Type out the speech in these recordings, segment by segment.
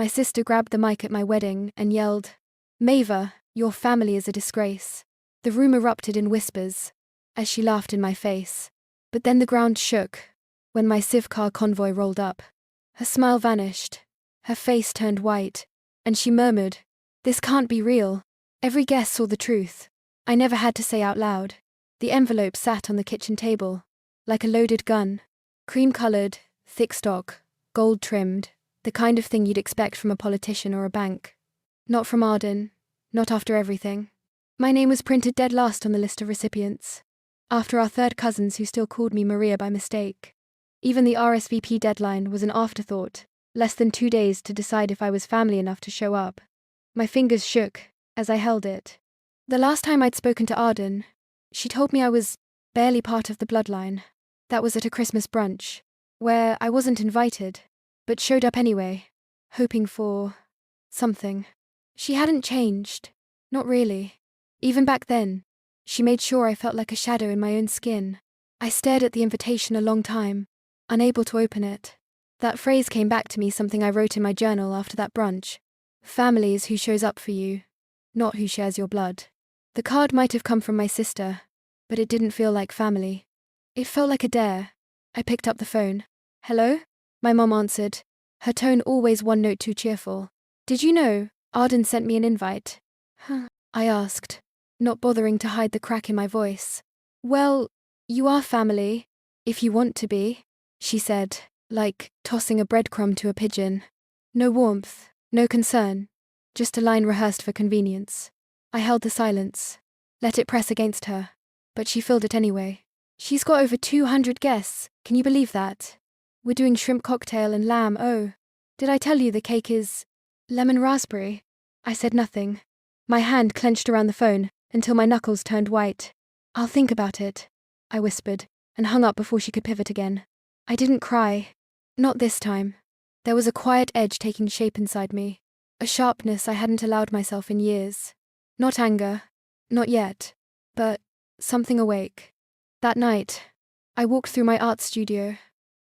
My sister grabbed the mic at my wedding and yelled, "Maeva, your family is a disgrace." The room erupted in whispers as she laughed in my face. But then the ground shook when my SEVEN-CAR convoy rolled up. Her smile vanished, her face turned white, and she murmured, "This can't be real." Every guest saw the truth. I never had to say out loud. The envelope sat on the kitchen table, like a loaded gun. Cream-colored, thick stock, gold-trimmed, the kind of thing you'd expect from a politician or a bank. Not from Arden, not after everything. My name was printed dead last on the list of recipients, after our third cousins who still called me Maria by mistake. Even the RSVP deadline was an afterthought, less than 2 days to decide if I was family enough to show up. My fingers shook as I held it. The last time I'd spoken to Arden, she told me I was barely part of the bloodline. That was at a Christmas brunch, where I wasn't invited, but showed up anyway, hoping for something. She hadn't changed. Not really. Even back then, she made sure I felt like a shadow in my own skin. I stared at the invitation a long time, unable to open it. That phrase came back to me, something I wrote in my journal after that brunch. Family is who shows up for you, not who shares your blood. The card might have come from my sister, but it didn't feel like family. It felt like a dare. I picked up the phone. "Hello?" My mom answered, her tone always one note too cheerful. "Did you know Arden sent me an invite?" "Huh?" I asked, not bothering to hide the crack in my voice. "Well, you are family, if you want to be," she said, like tossing a breadcrumb to a pigeon. No warmth, no concern, just a line rehearsed for convenience. I held the silence, let it press against her, but she filled it anyway. "She's got over 200 guests, can you believe that? We're doing shrimp cocktail and lamb. Oh, did I tell you the cake is lemon raspberry?" I said nothing. My hand clenched around the phone until my knuckles turned white. "I'll think about it," I whispered, and hung up before she could pivot again. I didn't cry. Not this time. There was a quiet edge taking shape inside me, a sharpness I hadn't allowed myself in years. Not anger, not yet, but something awake. That night, I walked through my art studio,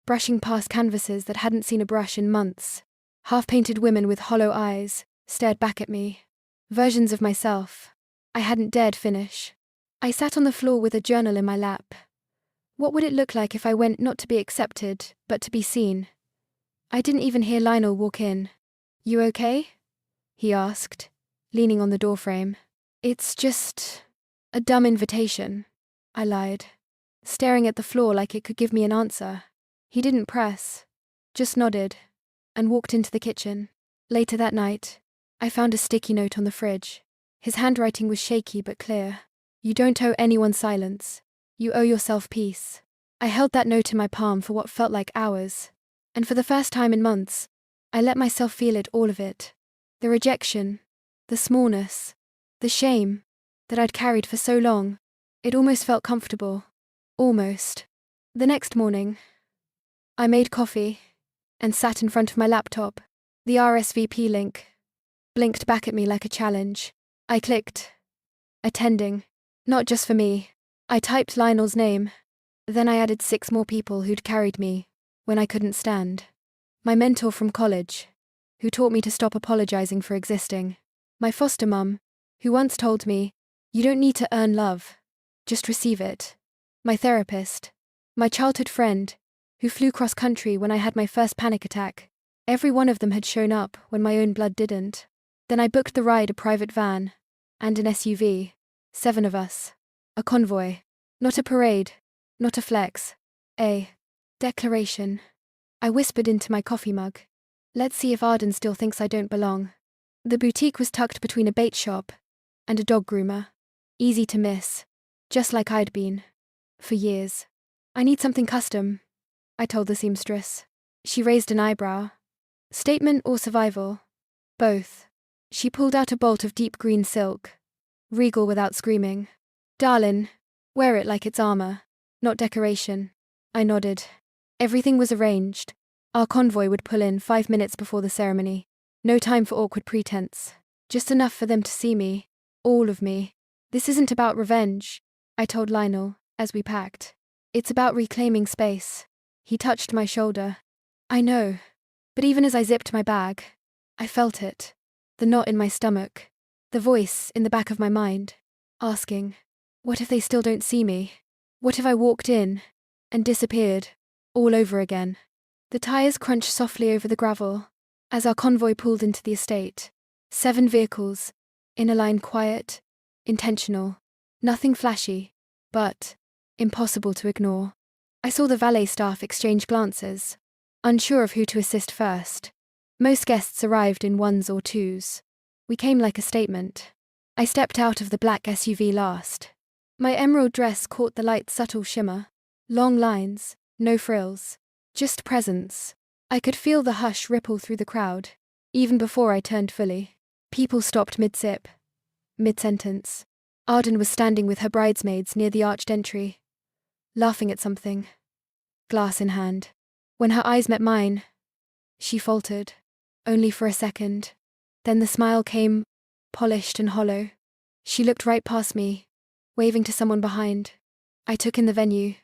brushing past canvases that hadn't seen a brush in months. Half-painted women with hollow eyes stared back at me. Versions of myself I hadn't dared finish. I sat on the floor with a journal in my lap. What would it look like if I went not to be accepted, but to be seen? I didn't even hear Lionel walk in. "You okay?" he asked, leaning on the doorframe. "It's just a dumb invitation," I lied, staring at the floor like it could give me an answer. He didn't press, just nodded, and walked into the kitchen. Later that night, I found a sticky note on the fridge. His handwriting was shaky but clear. "You don't owe anyone silence. You owe yourself peace." I held that note in my palm for what felt like hours, and for the first time in months, I let myself feel it, all of it. The rejection, the smallness, the shame that I'd carried for so long. It almost felt comfortable. Almost. The next morning, I made coffee and sat in front of my laptop. The RSVP link blinked back at me like a challenge. I clicked. Attending. Not just for me. I typed Lionel's name. Then I added 6 more people who'd carried me when I couldn't stand. My mentor from college, who taught me to stop apologizing for existing. My foster mum, who once told me, "You don't need to earn love, just receive it." My therapist. My childhood friend, who flew cross-country when I had my first panic attack. Every one of them had shown up when my own blood didn't. Then I booked the ride, a private van, and an SUV. 7 of us. A convoy. Not a parade. Not a flex. A declaration. I whispered into my coffee mug. Let's see if Arden still thinks I don't belong. The boutique was tucked between a bait shop and a dog groomer. Easy to miss. Just like I'd been. For years. "I need something custom," I told the seamstress. She raised an eyebrow. "Statement or survival?" "Both." She pulled out a bolt of deep green silk. Regal without screaming. "Darlin', wear it like it's armor, not decoration." I nodded. Everything was arranged. Our convoy would pull in 5 minutes before the ceremony. No time for awkward pretense. Just enough for them to see me. All of me. "This isn't about revenge," I told Lionel, as we packed. "It's about reclaiming space." He touched my shoulder. "I know." But even as I zipped my bag, I felt it. The knot in my stomach. The voice in the back of my mind, asking, what if they still don't see me? What if I walked in and disappeared all over again? The tires crunched softly over the gravel as our convoy pulled into the estate. 7 vehicles, in a line, quiet, intentional, nothing flashy, but impossible to ignore. I saw the valet staff exchange glances, unsure of who to assist first. Most guests arrived in 1s or 2s. We came like a statement. I stepped out of the black SUV last. My emerald dress caught the light subtle shimmer. Long lines, no frills, just presence. I could feel the hush ripple through the crowd, even before I turned fully. People stopped mid-sip, mid-sentence. Arden was standing with her bridesmaids near the arched entry, laughing at something, glass in hand. When her eyes met mine, she faltered, only for a second. Then the smile came, polished and hollow. She looked right past me, waving to someone behind. I took in the venue.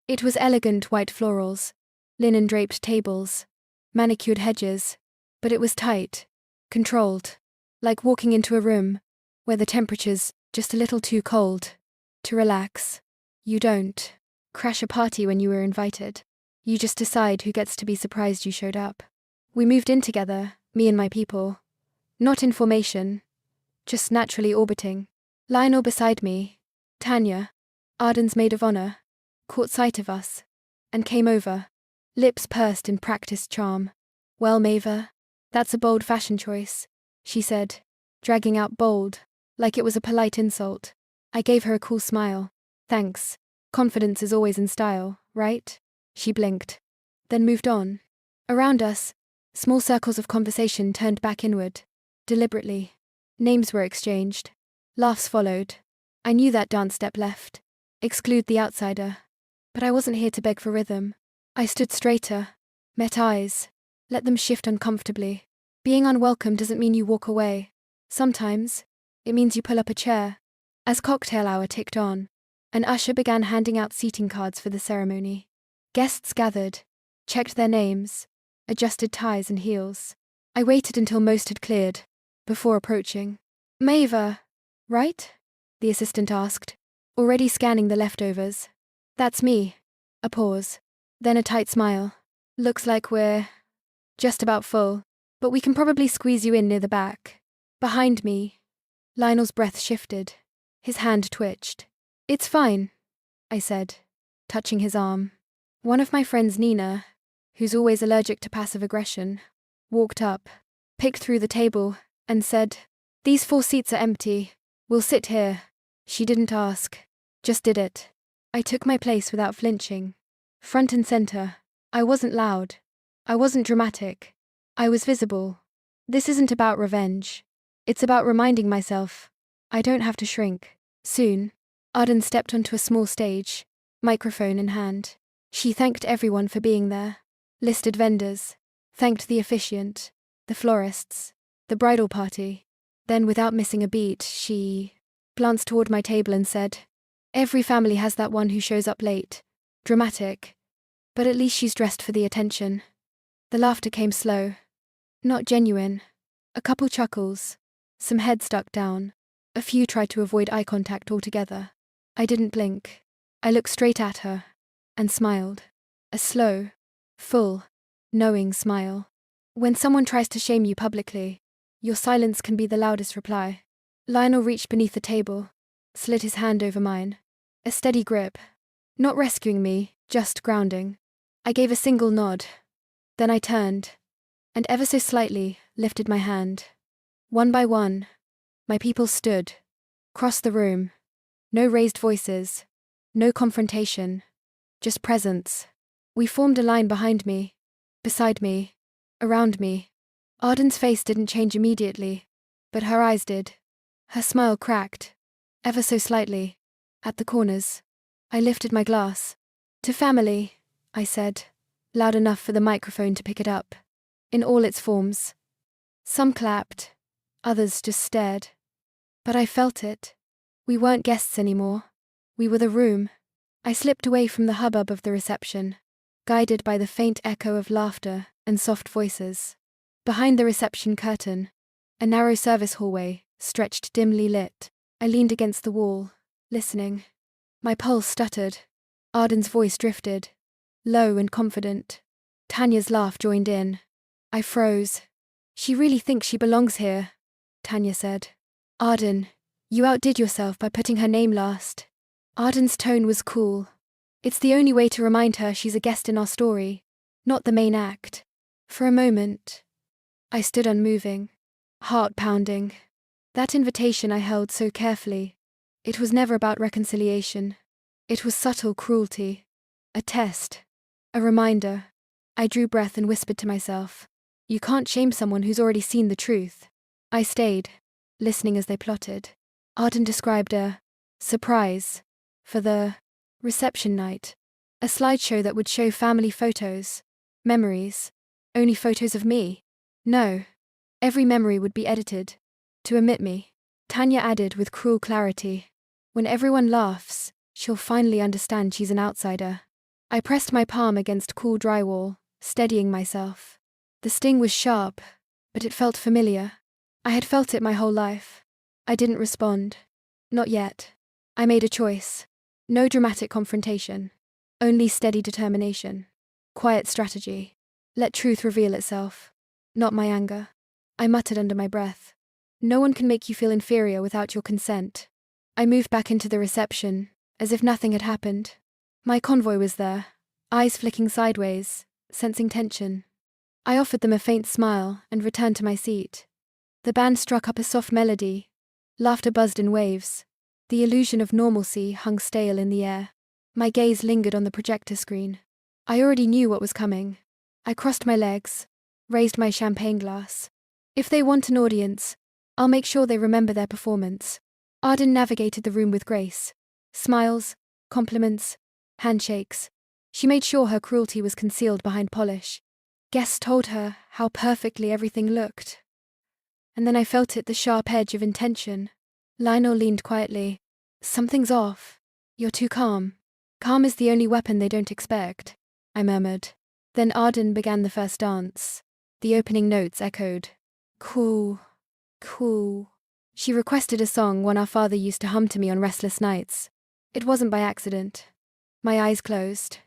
It was elegant white florals, linen-draped tables, manicured hedges, but it was tight, controlled, like walking into a room where the temperature's just a little too cold to relax. You don't crash a party when you were invited. You just decide who gets to be surprised you showed up. We moved in together, me and my people. Not in formation, just naturally orbiting. Lionel beside me, Tanya, Arden's maid of honor, caught sight of us and came over, lips pursed in practiced charm. Well, Maeva, that's a bold fashion choice, she said, dragging out bold, like it was a polite insult. I gave her a cool smile. Thanks. Confidence is always in style, right? She blinked, then moved on. Around us, small circles of conversation turned back inward, deliberately. Names were exchanged. Laughs followed. I knew that dance step left. Exclude the outsider. But I wasn't here to beg for rhythm. I stood straighter, met eyes, let them shift uncomfortably. Being unwelcome doesn't mean you walk away. Sometimes, it means you pull up a chair. As cocktail hour ticked on, an usher began handing out seating cards for the ceremony. Guests gathered, checked their names, adjusted ties and heels. I waited until most had cleared, before approaching. Maeva, right? The assistant asked, already scanning the leftovers. That's me. A pause. Then a tight smile. Looks like we're just about full, but we can probably squeeze you in near the back. Behind me. Lionel's breath shifted. His hand twitched. It's fine, I said, touching his arm. One of my friends, Nina, who's always allergic to passive aggression, walked up, picked through the table, and said, "These 4 seats are empty. We'll sit here." She didn't ask, just did it. I took my place without flinching. Front and center. I wasn't loud. I wasn't dramatic. I was visible. This isn't about revenge. It's about reminding myself I don't have to shrink. Soon, Arden stepped onto a small stage, microphone in hand. She thanked everyone for being there. Listed vendors. Thanked the officiant, the florists, the bridal party. Then, without missing a beat, she glanced toward my table and said, "Every family has that one who shows up late. Dramatic. But at least she's dressed for the attention." The laughter came slow. Not genuine. A couple chuckles. Some heads stuck down. A few tried to avoid eye contact altogether. I didn't blink. I looked straight at her and smiled. A slow, full, knowing smile. When someone tries to shame you publicly, your silence can be the loudest reply. Lionel reached beneath the table, slid his hand over mine. A steady grip. Not rescuing me, just grounding. I gave a single nod. Then I turned, and ever so slightly lifted my hand. One by one, my people stood, crossed the room. No raised voices, no confrontation, just presence. We formed a line behind me, beside me, around me. Arden's face didn't change immediately, but her eyes did. Her smile cracked, ever so slightly, at the corners. I lifted my glass. "To family," I said, loud enough for the microphone to pick it up, in all its forms. Some clapped, others just stared. But I felt it. We weren't guests anymore. We were the room. I slipped away from the hubbub of the reception, guided by the faint echo of laughter and soft voices. Behind the reception curtain, a narrow service hallway stretched dimly lit. I leaned against the wall, listening. My pulse stuttered. Arden's voice drifted, low and confident. Tanya's laugh joined in. I froze. She really thinks she belongs here, Tanya said. Arden, you outdid yourself by putting her name last. Arden's tone was cool. It's the only way to remind her she's a guest in our story, not the main act. For a moment, I stood unmoving, heart pounding. That invitation I held so carefully. It was never about reconciliation. It was subtle cruelty. A test. A reminder. I drew breath and whispered to myself, you can't shame someone who's already seen the truth. I stayed, listening as they plotted. Arden described a surprise for the reception night. A slideshow that would show family photos, memories, only photos of me. No. Every memory would be edited to omit me. Tanya added with cruel clarity, when everyone laughs, she'll finally understand she's an outsider. I pressed my palm against cool drywall, steadying myself. The sting was sharp, but it felt familiar. I had felt it my whole life. I didn't respond. Not yet. I made a choice. No dramatic confrontation. Only steady determination. Quiet strategy. Let truth reveal itself. Not my anger. I muttered under my breath. No one can make you feel inferior without your consent. I moved back into the reception, as if nothing had happened. My convoy was there, eyes flicking sideways, sensing tension. I offered them a faint smile and returned to my seat. The band struck up a soft melody. Laughter buzzed in waves. The illusion of normalcy hung stale in the air. My gaze lingered on the projector screen. I already knew what was coming. I crossed my legs, raised my champagne glass. If they want an audience, I'll make sure they remember their performance. Arden navigated the room with grace. Smiles, compliments, handshakes. She made sure her cruelty was concealed behind polish. Guests told her how perfectly everything looked. And then I felt it, the sharp edge of intention. Lionel leaned quietly. Something's off. You're too calm. Calm is the only weapon they don't expect, I murmured. Then Arden began the first dance. The opening notes echoed. Cool. Cool. She requested a song one our father used to hum to me on restless nights. It wasn't by accident. My eyes closed.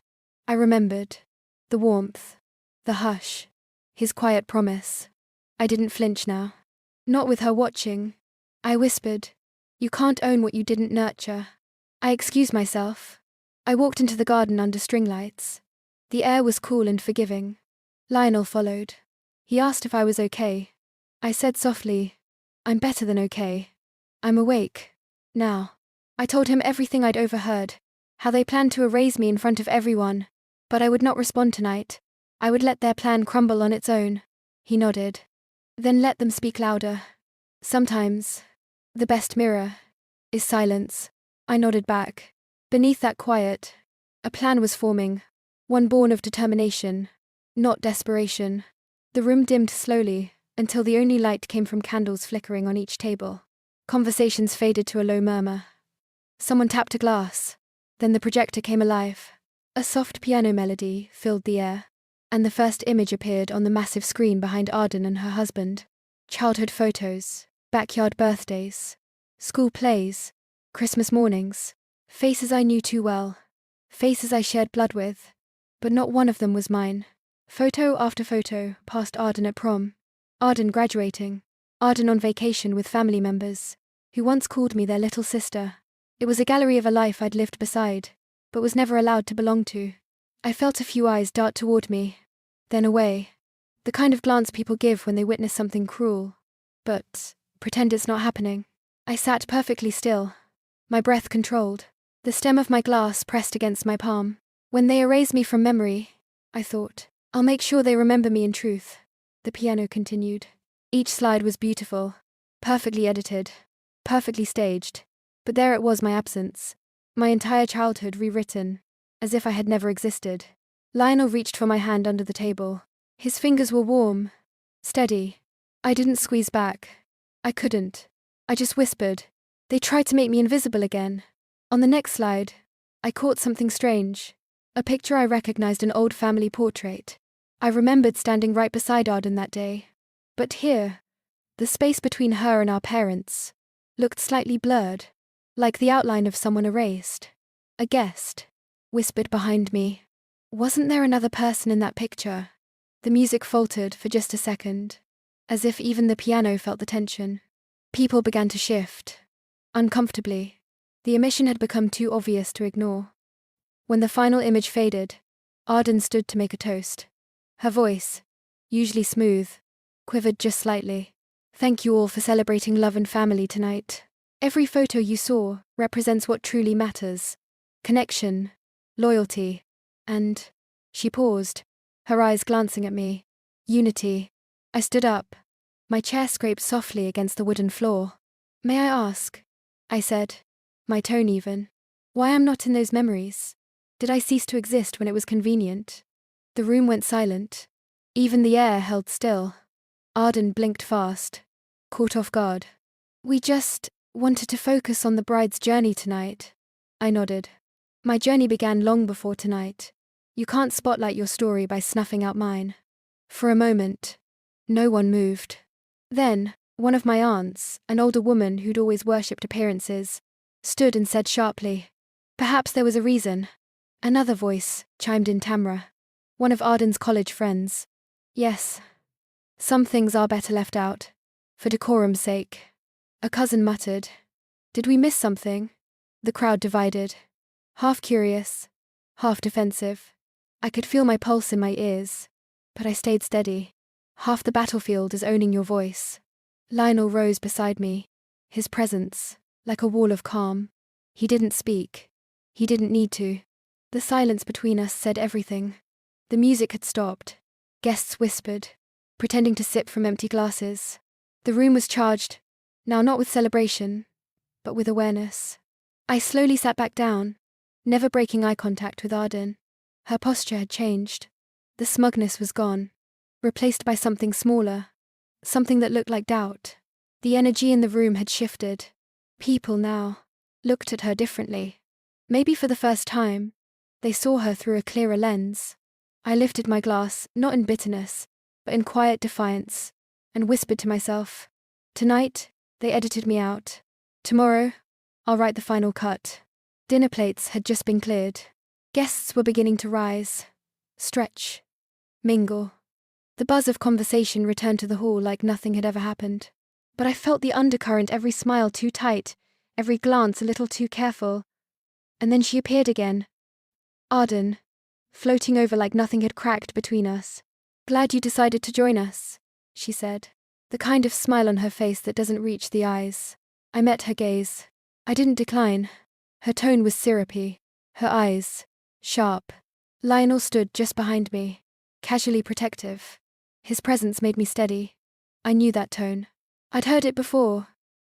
I remembered. The warmth. The hush. His quiet promise. I didn't flinch now. Not with her watching. I whispered, you can't own what you didn't nurture. I excused myself. I walked into the garden under string lights. The air was cool and forgiving. Lionel followed. He asked if I was okay. I said softly, I'm better than okay. I'm awake. Now. I told him everything I'd overheard, how they planned to erase me in front of everyone, but I would not respond tonight. I would let their plan crumble on its own. He nodded. Then let them speak louder. Sometimes, the best mirror is silence. I nodded back. Beneath that quiet, a plan was forming, one born of determination, not desperation. The room dimmed slowly, until the only light came from candles flickering on each table. Conversations faded to a low murmur. Someone tapped a glass. Then the projector came alive. A soft piano melody filled the air, and the first image appeared on the massive screen behind Arden and her husband. Childhood photos, backyard birthdays, school plays, Christmas mornings. Faces I knew too well. Faces I shared blood with. But not one of them was mine. Photo after photo past Arden at prom. Arden graduating. Arden on vacation with family members, who once called me their little sister. It was a gallery of a life I'd lived beside, but was never allowed to belong to. I felt a few eyes dart toward me, then away. The kind of glance people give when they witness something cruel. But pretend it's not happening. I sat perfectly still, my breath controlled, the stem of my glass pressed against my palm. When they erase me from memory, I thought, I'll make sure they remember me in truth. The piano continued. Each slide was beautiful, perfectly edited, perfectly staged. But there it was, my absence. My entire childhood rewritten, as if I had never existed. Lionel reached for my hand under the table. His fingers were warm, steady. I didn't squeeze back. I couldn't. I just whispered. They tried to make me invisible again. On the next slide, I caught something strange. A picture I recognized, an old family portrait. I remembered standing right beside Arden that day. But here, the space between her and our parents looked slightly blurred, like the outline of someone erased. A guest whispered behind me. Wasn't there another person in that picture? The music faltered for just a second, as if even the piano felt the tension. People began to shift, uncomfortably. The omission had become too obvious to ignore. When the final image faded, Arden stood to make a toast. Her voice, usually smooth, quivered just slightly. Thank you all for celebrating love and family tonight. Every photo you saw represents what truly matters. Connection, loyalty, and... She paused, her eyes glancing at me. Unity. I stood up. My chair scraped softly against the wooden floor. May I ask? I said, my tone even. Why I'm not in those memories? Did I cease to exist when it was convenient? The room went silent. Even the air held still. Arden blinked fast, caught off guard. We just wanted to focus on the bride's journey tonight. I nodded. My journey began long before tonight. You can't spotlight your story by snuffing out mine. For a moment, no one moved. Then, one of my aunts, an older woman who'd always worshipped appearances, stood and said sharply, perhaps there was a reason. Another voice chimed in Tamra, one of Arden's college friends. Yes, some things are better left out, for decorum's sake. A cousin muttered, did we miss something? The crowd divided, half curious, half defensive. I could feel my pulse in my ears, but I stayed steady. Half the battlefield is owning your voice. Lionel rose beside me, his presence, like a wall of calm. He didn't speak. He didn't need to. The silence between us said everything. The music had stopped. Guests whispered, pretending to sip from empty glasses. The room was charged, now not with celebration, but with awareness. I slowly sat back down, never breaking eye contact with Arden. Her posture had changed. The smugness was gone, replaced by something smaller, something that looked like doubt. The energy in the room had shifted. People now looked at her differently. Maybe for the first time, they saw her through a clearer lens. I lifted my glass, not in bitterness, but in quiet defiance, and whispered to myself, tonight, they edited me out. Tomorrow, I'll write the final cut. Dinner plates had just been cleared. Guests were beginning to rise, stretch, mingle. The buzz of conversation returned to the hall like nothing had ever happened. But I felt the undercurrent, every smile too tight, every glance a little too careful. And then she appeared again. Arden, floating over like nothing had cracked between us. Glad you decided to join us, she said, the kind of smile on her face that doesn't reach the eyes. I met her gaze. I didn't decline. Her tone was syrupy, her eyes sharp. Lionel stood just behind me, casually protective. His presence made me steady. I knew that tone. I'd heard it before,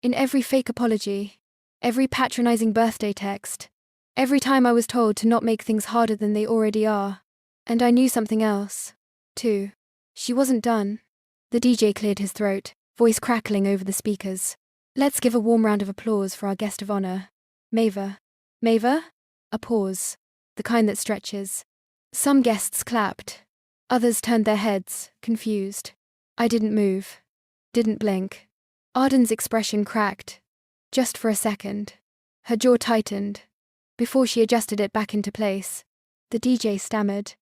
in every fake apology, every patronizing birthday text, every time I was told to not make things harder than they already are. And I knew something else, too. She wasn't done. The DJ cleared his throat, voice crackling over the speakers. Let's give a warm round of applause for our guest of honor, Maeva. Maeva? A pause, the kind that stretches. Some guests clapped. Others turned their heads, confused. I didn't move, didn't blink. Arden's expression cracked, just for a second. Her jaw tightened. Before she adjusted it back into place, the DJ stammered,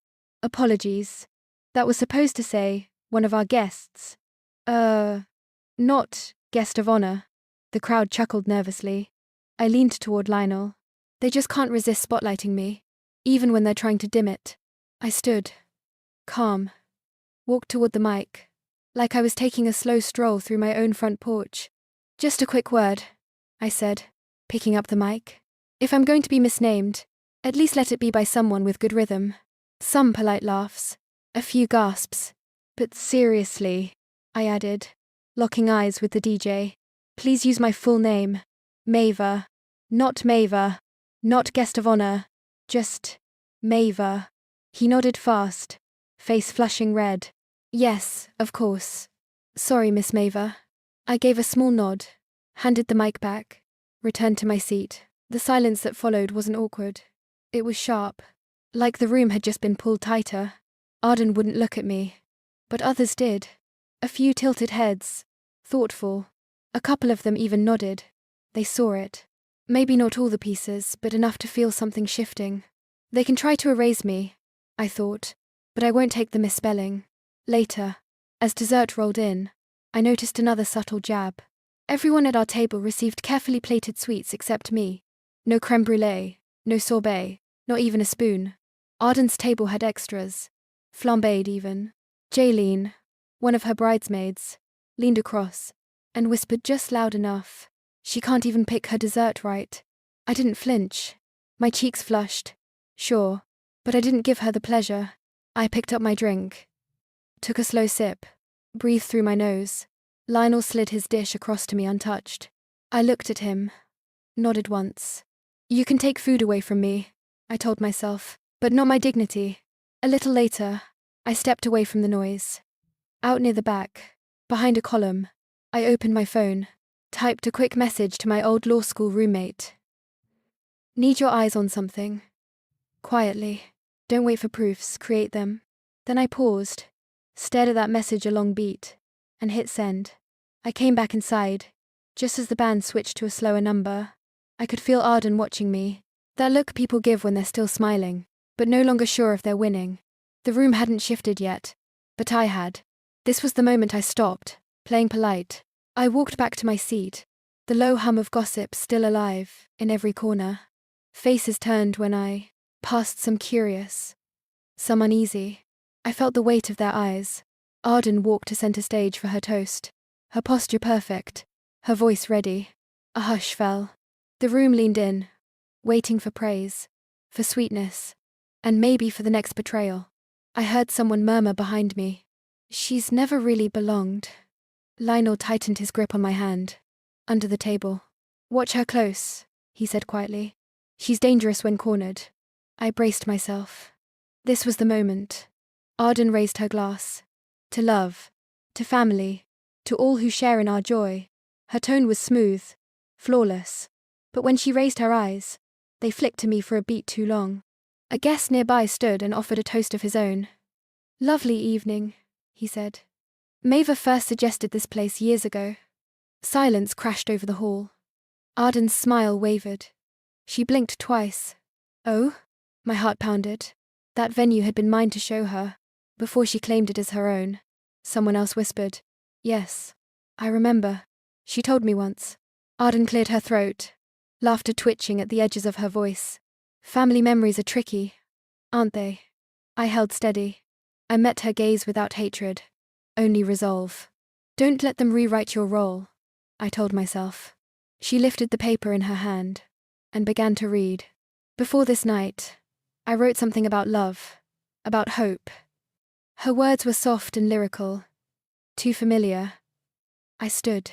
apologies. That was supposed to say, one of our guests. Not guest of honor. The crowd chuckled nervously. I leaned toward Lionel. They just can't resist spotlighting me, even when they're trying to dim it. I stood, calm, walked toward the mic, like I was taking a slow stroll through my own front porch. Just a quick word, I said, picking up the mic. If I'm going to be misnamed, at least let it be by someone with good rhythm. Some polite laughs, a few gasps. But seriously, I added, locking eyes with the DJ, please use my full name. Maeva. Not Maeva. Not guest of honor. Just Maeva. He nodded fast, face flushing red. Yes, of course. Sorry, Miss Maeva. I gave a small nod, handed the mic back, returned to my seat. The silence that followed wasn't awkward. It was sharp, like the room had just been pulled tighter. Arden wouldn't look at me, but others did. A few tilted heads, thoughtful. A couple of them even nodded. They saw it. Maybe not all the pieces, but enough to feel something shifting. They can try to erase me, I thought, but I won't take the misspelling. Later, as dessert rolled in, I noticed another subtle jab. Everyone at our table received carefully plated sweets except me. No crème brûlée, no sorbet, not even a spoon. Arden's table had extras. Flambéed even. Jaylene, one of her bridesmaids, leaned across and whispered just loud enough. She can't even pick her dessert right. I didn't flinch. My cheeks flushed. Sure, but I didn't give her the pleasure. I picked up my drink. Took a slow sip. Breathed through my nose. Lionel slid his dish across to me untouched. I looked at him. Nodded once. You can take food away from me, I told myself, but not my dignity. A little later, I stepped away from the noise. Out near the back, behind a column, I opened my phone, typed a quick message to my old law school roommate. Need your eyes on something. Quietly. Don't wait for proofs, create them. Then I paused, stared at that message a long beat, and hit send. I came back inside, just as the band switched to a slower number. I could feel Arden watching me, that look people give when they're still smiling, but no longer sure if they're winning. The room hadn't shifted yet, but I had. This was the moment I stopped, playing polite. I walked back to my seat, the low hum of gossip still alive, in every corner. Faces turned when I passed some curious, some uneasy. I felt the weight of their eyes. Arden walked to center stage for her toast, her posture perfect, her voice ready. A hush fell. The room leaned in, waiting for praise, for sweetness, and maybe for the next betrayal. I heard someone murmur behind me. She's never really belonged. Lionel tightened his grip on my hand, under the table. Watch her close, he said quietly. She's dangerous when cornered. I braced myself. This was the moment. Arden raised her glass. To love, to family, to all who share in our joy. Her tone was smooth, flawless. But when she raised her eyes, they flicked to me for a beat too long. A guest nearby stood and offered a toast of his own. Lovely evening, he said. Maeva first suggested this place years ago. Silence crashed over the hall. Arden's smile wavered. She blinked twice. Oh? My heart pounded. That venue had been mine to show her, before she claimed it as her own. Someone else whispered. Yes. I remember. She told me once. Arden cleared her throat, laughter twitching at the edges of her voice. Family memories are tricky, aren't they? I held steady. I met her gaze without hatred, only resolve. Don't let them rewrite your role, I told myself. She lifted the paper in her hand and began to read. Before this night, I wrote something about love, about hope. Her words were soft and lyrical, too familiar. I stood.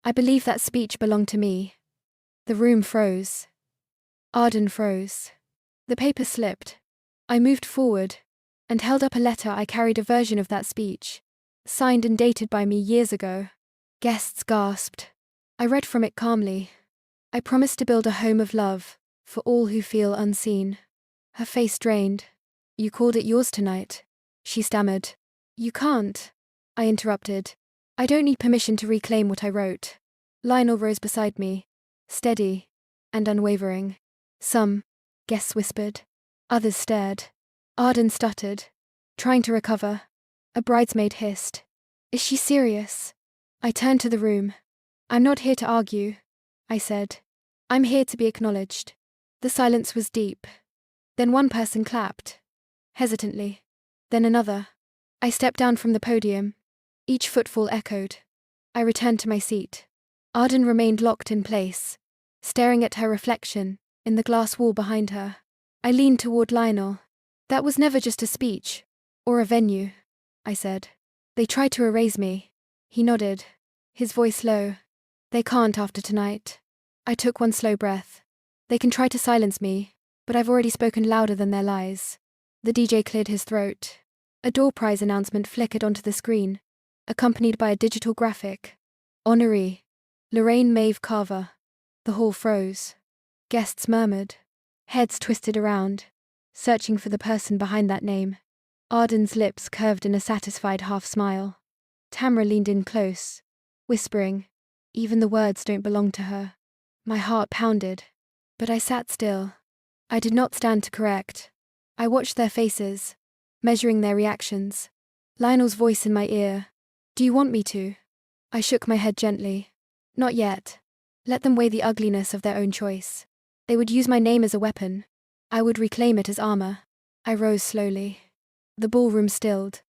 I believed that speech belonged to me. The room froze. Arden froze. The paper slipped. I moved forward and held up a letter I carried a version of that speech, signed and dated by me years ago. Guests gasped. I read from it calmly. I promise to build a home of love for all who feel unseen. Her face drained. You called it yours tonight, she stammered. You can't, I interrupted. I don't need permission to reclaim what I wrote. Lionel rose beside me, steady and unwavering. Some, guests whispered. Others stared. Arden stuttered, trying to recover. A bridesmaid hissed. Is she serious? I turned to the room. I'm not here to argue, I said. I'm here to be acknowledged. The silence was deep. Then one person clapped, hesitantly. Then another. I stepped down from the podium. Each footfall echoed. I returned to my seat. Arden remained locked in place, staring at her reflection in the glass wall behind her. I leaned toward Lionel. That was never just a speech, or a venue, I said. They tried to erase me. He nodded, his voice low. They can't after tonight. I took one slow breath. They can try to silence me, but I've already spoken louder than their lies. The DJ cleared his throat. A door prize announcement flickered onto the screen, accompanied by a digital graphic. Honoree, Lorraine Maeve Carver. The hall froze. Guests murmured. Heads twisted around, searching for the person behind that name. Arden's lips curved in a satisfied half-smile. Tamra leaned in close, whispering, "Even the words don't belong to her." My heart pounded, but I sat still. I did not stand to correct. I watched their faces, measuring their reactions. Lionel's voice in my ear. "Do you want me to?" I shook my head gently. "Not yet. Let them weigh the ugliness of their own choice. They would use my name as a weapon. I would reclaim it as armor." I rose slowly. The ballroom stilled.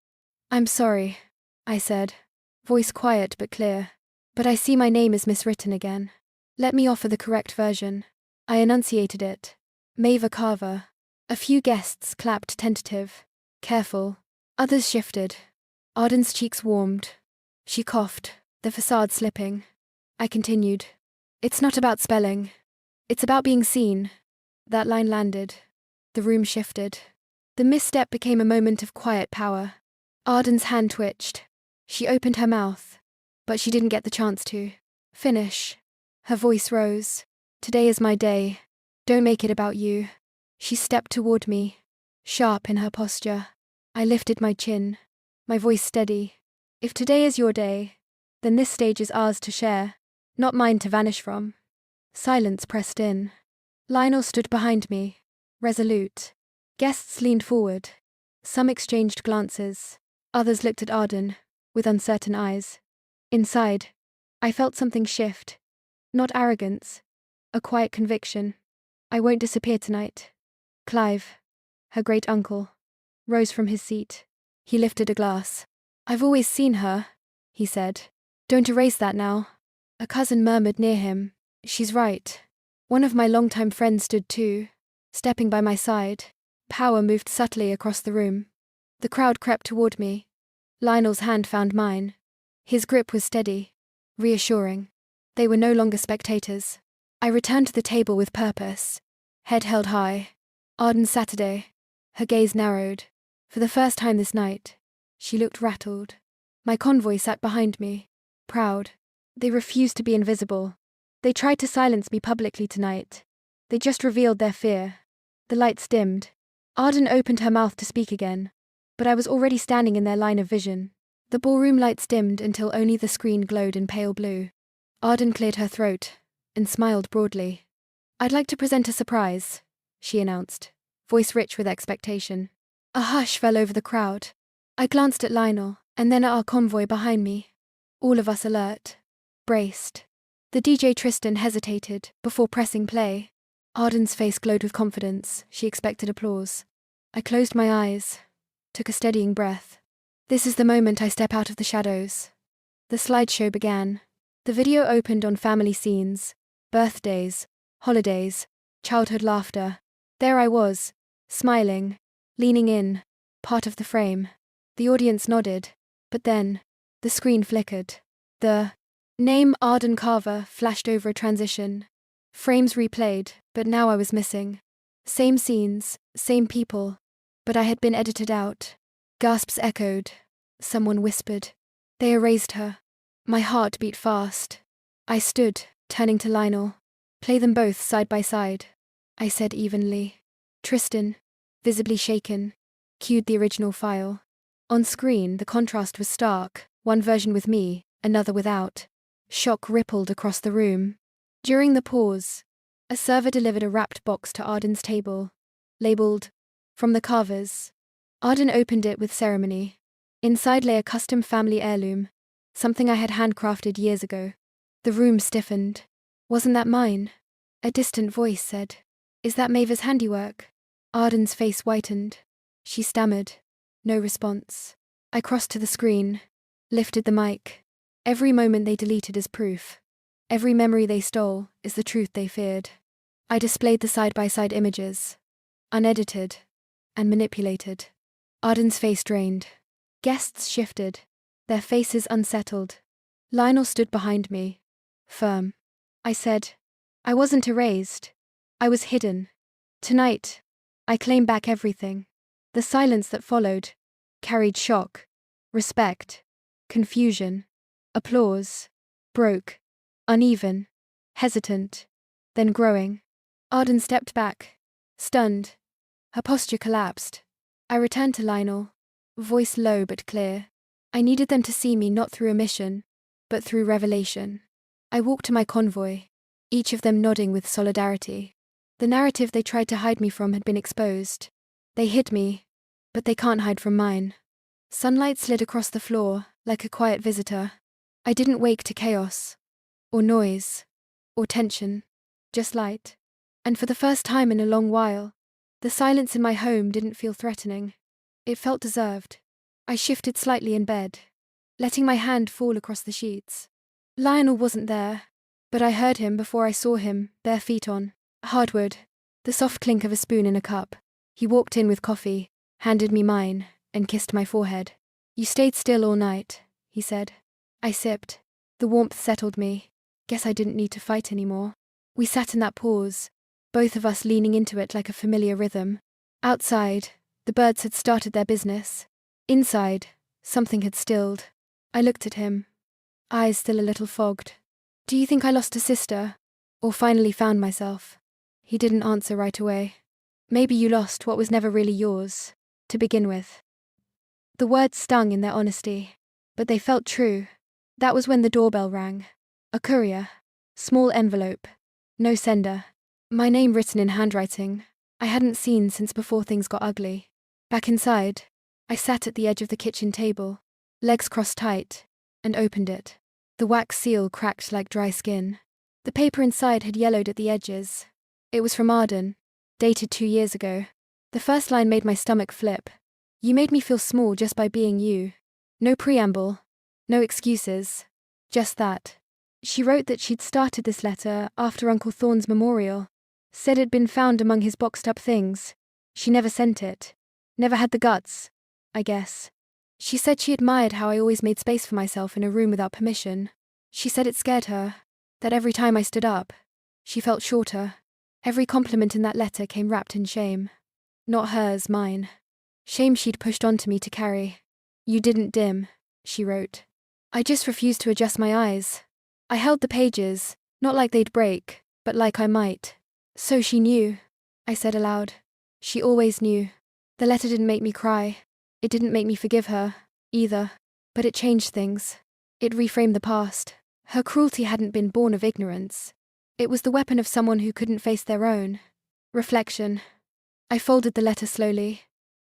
"I'm sorry," I said, voice quiet but clear. "But I see my name is miswritten again. Let me offer the correct version." I enunciated it. Maeva Carver. A few guests clapped tentative, careful. Others shifted. Arden's cheeks warmed. She coughed, the facade slipping. I continued. "It's not about spelling. It's about being seen." That line landed. The room shifted. The misstep became a moment of quiet power. Arden's hand twitched. She opened her mouth, but she didn't get the chance to finish. Her voice rose. "Today is my day. Don't make it about you." She stepped toward me, sharp in her posture. I lifted my chin, my voice steady. "If today is your day, then this stage is ours to share, not mine to vanish from." Silence pressed in. Lionel stood behind me, resolute. Guests leaned forward. Some exchanged glances. Others looked at Arden, with uncertain eyes. Inside, I felt something shift. Not arrogance, a quiet conviction. I won't disappear tonight. Clive, her great uncle, rose from his seat. He lifted a glass. "I've always seen her," he said. "Don't erase that now." A cousin murmured near him, "She's right." One of my longtime friends stood too, stepping by my side. Power moved subtly across the room. The crowd crept toward me. Lionel's hand found mine. His grip was steady, reassuring. They were no longer spectators. I returned to the table with purpose, head held high. Arden Saturday. Her gaze narrowed. For the first time this night, she looked rattled. My convoy sat behind me, proud. They refused to be invisible. They tried to silence me publicly tonight. They just revealed their fear. The lights dimmed. Arden opened her mouth to speak again, but I was already standing in their line of vision. The ballroom lights dimmed until only the screen glowed in pale blue. Arden cleared her throat and smiled broadly. "I'd like to present a surprise," she announced, voice rich with expectation. A hush fell over the crowd. I glanced at Lionel, and then at our convoy behind me. All of us alert, braced. The DJ Tristan hesitated before pressing play. Arden's face glowed with confidence. She expected applause. I closed my eyes, took a steadying breath. This is the moment I step out of the shadows. The slideshow began. The video opened on family scenes, birthdays, holidays, childhood laughter. There I was, smiling, leaning in, part of the frame. The audience nodded, but then, the screen flickered. The name Arden Carver flashed over a transition. Frames replayed, but now I was missing. Same scenes, same people, but I had been edited out. Gasps echoed. Someone whispered. They erased her. My heart beat fast. I stood, turning to Lionel. "Play them both side by side," I said evenly. Tristan, visibly shaken, cued the original file. On screen, the contrast was stark, one version with me, another without. Shock rippled across the room. During the pause, a server delivered a wrapped box to Arden's table, labeled, "From the Carvers." Arden opened it with ceremony. Inside lay a custom family heirloom, something I had handcrafted years ago. The room stiffened. "Wasn't that mine?" A distant voice said. "Is that Maeva's handiwork?" Arden's face whitened. She stammered. No response. I crossed to the screen, lifted the mic. Every moment they deleted is proof. Every memory they stole is the truth they feared. I displayed the side-by-side images, unedited and manipulated. Arden's face drained. Guests shifted, their faces unsettled. Lionel stood behind me, firm. I said, "I wasn't erased. I was hidden. Tonight, I claim back everything." The silence that followed carried shock, respect, confusion, applause, broke, uneven, hesitant, then growing. Arden stepped back, stunned. Her posture collapsed. I returned to Lionel, voice low but clear. I needed them to see me not through omission, but through revelation. I walked to my convoy, each of them nodding with solidarity. The narrative they tried to hide me from had been exposed. They hid me, but they can't hide from mine. Sunlight slid across the floor, like a quiet visitor. I didn't wake to chaos, or noise, or tension, just light. And for the first time in a long while, the silence in my home didn't feel threatening. It felt deserved. I shifted slightly in bed, letting my hand fall across the sheets. Lionel wasn't there, but I heard him before I saw him, bare feet on hardwood, the soft clink of a spoon in a cup. He walked in with coffee, handed me mine, and kissed my forehead. "You stayed still all night," he said. I sipped. The warmth settled me. Guess I didn't need to fight anymore. We sat in that pause, both of us leaning into it like a familiar rhythm. Outside, the birds had started their business. Inside, something had stilled. I looked at him, eyes still a little fogged. "Do you think I lost a sister, or finally found myself?" He didn't answer right away. "Maybe you lost what was never really yours, to begin with." The words stung in their honesty, but they felt true. That was when the doorbell rang. A courier. Small envelope. No sender. My name written in handwriting I hadn't seen since before things got ugly. Back inside, I sat at the edge of the kitchen table, legs crossed tight, and opened it. The wax seal cracked like dry skin. The paper inside had yellowed at the edges. It was from Arden, dated 2 years ago. The first line made my stomach flip. "You made me feel small just by being you." No preamble, no excuses, just that. She wrote that she'd started this letter after Uncle Thorne's memorial, said it'd been found among his boxed up things. She never sent it. Never had the guts, I guess. She said she admired how I always made space for myself in a room without permission. She said it scared her, that every time I stood up, she felt shorter. Every compliment in that letter came wrapped in shame. Not hers, mine. Shame she'd pushed onto me to carry. "You didn't dim," she wrote. I just refused to adjust my eyes. I held the pages, not like they'd break, but like I might. "So she knew," I said aloud. She always knew. The letter didn't make me cry. It didn't make me forgive her, either. But it changed things. It reframed the past. Her cruelty hadn't been born of ignorance. It was the weapon of someone who couldn't face their own. Reflection. I folded the letter slowly.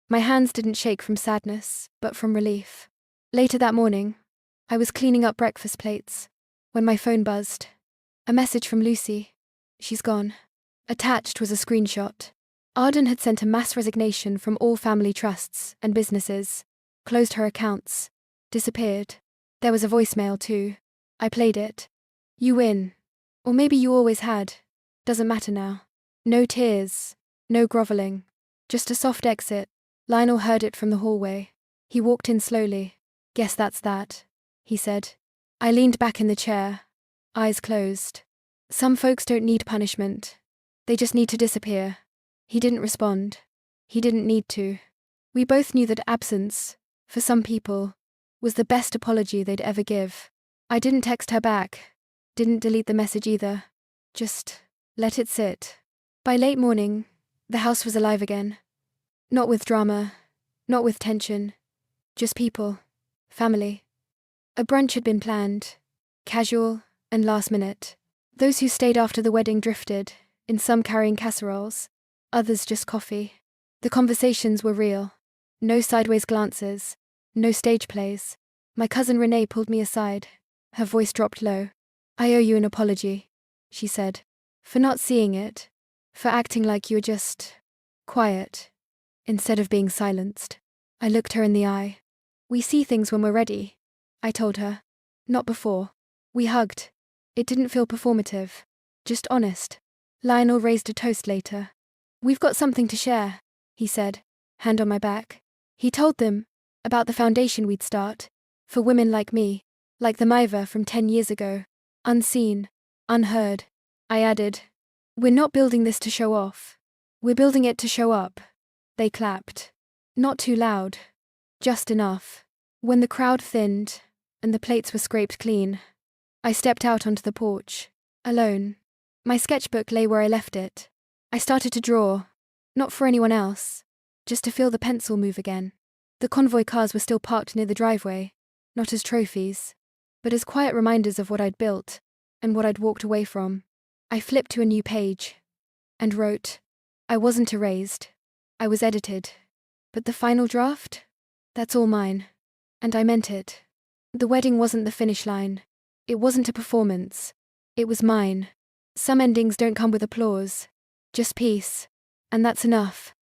My hands didn't shake from sadness, but from relief. Later that morning, I was cleaning up breakfast plates when my phone buzzed. A message from Lucy. She's gone. Attached was a screenshot. Arden had sent a mass resignation from all family trusts and businesses, closed her accounts, disappeared. There was a voicemail too. I played it. "You win. Or maybe you always had. Doesn't matter now." No tears, no groveling. Just a soft exit. Lionel heard it from the hallway. He walked in slowly. "Guess that's that," he said. I leaned back in the chair, eyes closed. Some folks don't need punishment. They just need to disappear. He didn't respond. He didn't need to. We both knew that absence, for some people, was the best apology they'd ever give. I didn't text her back. Didn't delete the message either. Just let it sit. By late morning, the house was alive again. Not with drama, not with tension. Just people. Family. A brunch had been planned. Casual and last minute. Those who stayed after the wedding drifted, in some carrying casseroles, others just coffee. The conversations were real. No sideways glances. No stage plays. My cousin Renee pulled me aside. Her voice dropped low. "I owe you an apology," she said. "For not seeing it. For acting like you were just quiet, instead of being silenced." I looked her in the eye. "We see things when we're ready," I told her. Not before. We hugged. It didn't feel performative. Just honest. Lionel raised a toast later. "We've got something to share," he said, hand on my back. He told them about the foundation we'd start, for women like me, like the Maeva from 10 years ago. Unseen, unheard. I added, "We're not building this to show off. We're building it to show up." They clapped. Not too loud. Just enough. When the crowd thinned, and the plates were scraped clean, I stepped out onto the porch, alone. My sketchbook lay where I left it. I started to draw, not for anyone else, just to feel the pencil move again. The convoy cars were still parked near the driveway, not as trophies, but as quiet reminders of what I'd built and what I'd walked away from. I flipped to a new page and wrote, I wasn't erased. I was edited. But the final draft? That's all mine. And I meant it. The wedding wasn't the finish line. It wasn't a performance. It was mine. Some endings don't come with applause, just peace. And that's enough.